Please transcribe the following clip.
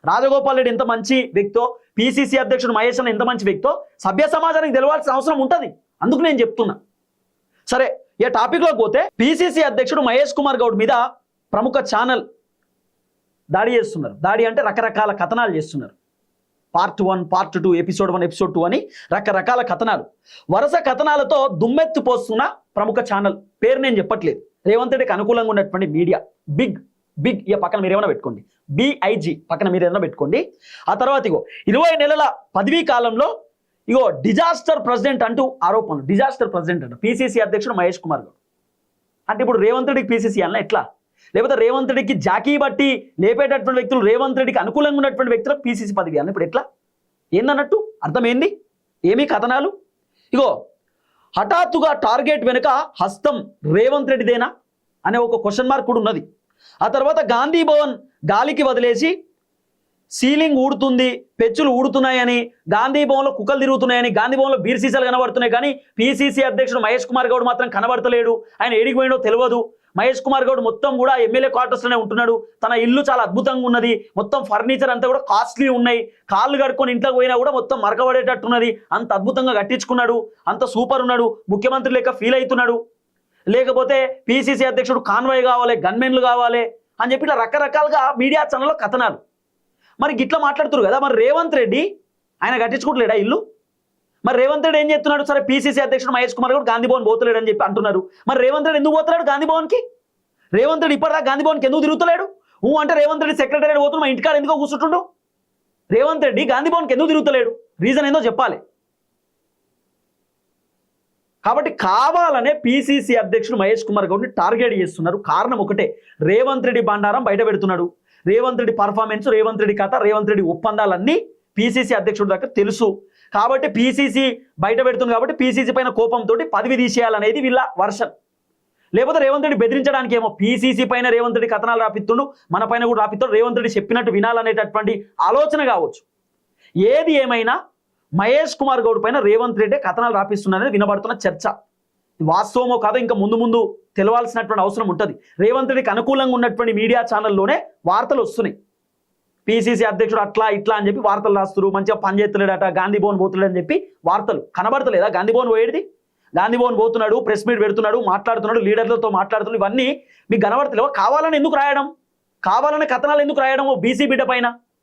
రాజగోపాల్ రెడ్డి ఎంత మంచి వ్యక్తో, పిసిసి అధ్యక్షుడు మహేష్ అన్న ఎంత మంచి వ్యక్తో సభ్య సమాజానికి తెలవాల్సిన అవసరం ఉంటుంది. అందుకు నేను చెప్తున్నా. సరే, ఈ టాపిక్లోకి పోతే పిసిసి అధ్యక్షుడు మహేష్ కుమార్ గౌడ్ మీద ప్రముఖ ఛానల్ దాడి చేస్తున్నారు. దాడి అంటే రకరకాల కథనాలు చేస్తున్నారు. పార్ట్ 1, పార్ట్ 2, ఎపిసోడ్ 1, ఎపిసోడ్ 2 అని రకరకాల కథనాలు, వరుస కథనాలతో దుమ్మెత్తి పోస్తున్న ప్రముఖ ఛానల్ పేరు నేను చెప్పట్లేదు. రేవంత్ రెడ్డికి అనుకూలంగా ఉన్నటువంటి మీడియా బిగ్ ఇక పక్కన మీరు ఏమైనా పెట్టుకోండి, BIG పక్కన మీరు ఏమైనా పెట్టుకోండి. ఆ తర్వాత ఇగో 20 నెలల పదవీ కాలంలో ఇగో డిజాస్టర్ ప్రెసిడెంట్ అంటూ ఆరోపణలు. డిజాస్టర్ ప్రెసిడెంట్ అంట పిసిసి అధ్యక్షుడు మహేష్ కుమార్ గౌడ్. అంటే ఇప్పుడు రేవంత్ రెడ్డికి పిసిసి అన్న ఎట్లా? లేకపోతే రేవంత్ రెడ్డికి జాకీ బట్టి లేపేటటువంటి వ్యక్తులు, రేవంత్ రెడ్డికి అనుకూలంగా ఉన్నటువంటి వ్యక్తులకు పిసిసి పదవి అన్న ఇప్పుడు ఎట్లా? ఏందన్నట్టు? అర్థమైంది? ఏమీ కథనాలు? ఇగో హఠాత్తుగా టార్గెట్ వెనుక హస్తం రేవంత్ రెడ్డిదేనా అనే ఒక క్వశ్చన్ మార్క్ కూడా ఉన్నది. ఆ తర్వాత గాంధీ భవన్ గాలికి వదిలేసి సీలింగ్ ఊడుతుంది, పెచ్చులు ఊడుతున్నాయని, గాంధీ భవన్లో కుక్కలు తిరుగుతున్నాయని, గాంధీ భవన్లో బీర్ సీసాలు కనబడుతున్నాయి, కానీ పిసిసి అధ్యక్షుడు మహేష్ కుమార్ గౌడ్ మాత్రం కనబడతలేడు. ఆయన ఏడికి పోయినో తెలియదు. మహేష్ కుమార్ గౌడ్ మొత్తం కూడా ఎమ్మెల్యే క్వార్టర్స్లోనే ఉంటున్నాడు. తన ఇల్లు చాలా అద్భుతంగా ఉన్నది, మొత్తం ఫర్నిచర్ అంతా కూడా కాస్ట్లీ ఉన్నాయి, కాళ్ళు కడుక్కొని ఇంట్లోకి పోయినా కూడా మొత్తం మరకబడేటట్టున్నది, అంత అద్భుతంగా కట్టించుకున్నాడు, అంత సూపర్ ఉన్నాడు, ముఖ్యమంత్రి లెక్క ఫీల్ అవుతున్నాడు. లేకపోతే పిసిసి అధ్యక్షుడు కాన్వాయ్ కావాలి, గన్మెన్లు కావాలి అని చెప్పి ఇట్లా రకరకాలుగా మీడియా ఛానల్లో కథనాలు. మరి గిట్లా మాట్లాడుతున్నారు కదా. మరి రేవంత్ రెడ్డి ఆయన కట్టించుకోవట్లేడా ఇల్లు? మరి రేవంత్ రెడ్డి ఏం చెప్తున్నాడు? సరే, పిసిసి అధ్యక్షుడు మహేష్ కుమార్ గౌడ్ గాంధీ భవన్ పోతలేడు అని చెప్పి అంటున్నారు. మరి రేవంత్ రెడ్డి ఎందుకు పోతున్నాడు గాంధీ భవన్కి? రేవంత్ రెడ్డి ఇప్పటిదాకా గాంధీ భవన్కి ఎందుకు తిరుగుతలేడు? అంటే రేవంత్ రెడ్డి సెక్రటరీ పోతున్నా మా ఇంటికాడ ఎందుకో కూర్చుంటుండు? రేవంత్ రెడ్డి గాంధీ భవన్కి ఎందుకు తిరుగుతలేడు? రీజన్ ఏందో చెప్పాలి. కాబట్టి కావాలనే పిసిసి అధ్యక్షుడు మహేష్ కుమార్ గౌడ్ని టార్గెట్ చేస్తున్నారు. కారణం ఒకటే, రేవంత్ రెడ్డి బండారం బయట పెడుతున్నాడు. రేవంత్ రెడ్డి పర్ఫార్మెన్స్, రేవంత్ రెడ్డి కథ, రేవంత్ రెడ్డి ఒప్పందాలన్నీ పిసిసి అధ్యక్షుడి దగ్గర తెలుసు. కాబట్టి పిసిసి బయట పెడుతుంది. కాబట్టి పిసిసి పైన కోపంతో పదవి తీసేయాలనేది వీళ్ళ వర్షన్. లేకపోతే రేవంత్ రెడ్డి బెదిరించడానికి ఏమో పిసిసి పైన రేవంత్ రెడ్డి కథనాలు రాపిస్తుండు, మన పైన కూడా రాపిస్తాడు, రేవంత్ రెడ్డి చెప్పినట్టు వినాలనేటటువంటి ఆలోచన కావచ్చు. ఏది ఏమైనా మహేష్ కుమార్ గౌడ్ పైన రేవంత్ రెడ్డి కథనాలు రాపిస్తున్నారనేది వినబడుతున్న చర్చ. వాస్తవమో కాదో ఇంకా ముందు తెలవాల్సినటువంటి అవసరం ఉంటుంది. రేవంత్ రెడ్డికి అనుకూలంగా ఉన్నటువంటి మీడియా ఛానల్లోనే వార్తలు వస్తున్నాయి. పిసిసి అధ్యక్షుడు అట్లా ఇట్లా అని చెప్పి వార్తలు రాస్తున్నారు. మంచిగా పనిచేస్తలేడట, గాంధీ భవన్ పోతున్నాడు అని చెప్పి వార్తలు కనబడతలేదా? గాంధీ భవన్ పోయేది, గాంధీ భవన్ పోతున్నాడు, ప్రెస్ మీట్ పెడుతున్నాడు, మాట్లాడుతున్నాడు, లీడర్లతో మాట్లాడుతున్నాడు, ఇవన్నీ మీకు కనబడతలేవా? కావాలని ఎందుకు రాయడం? కావాలనే కథనాలు ఎందుకు రాయడం? బీసీ బిడ్డ పైన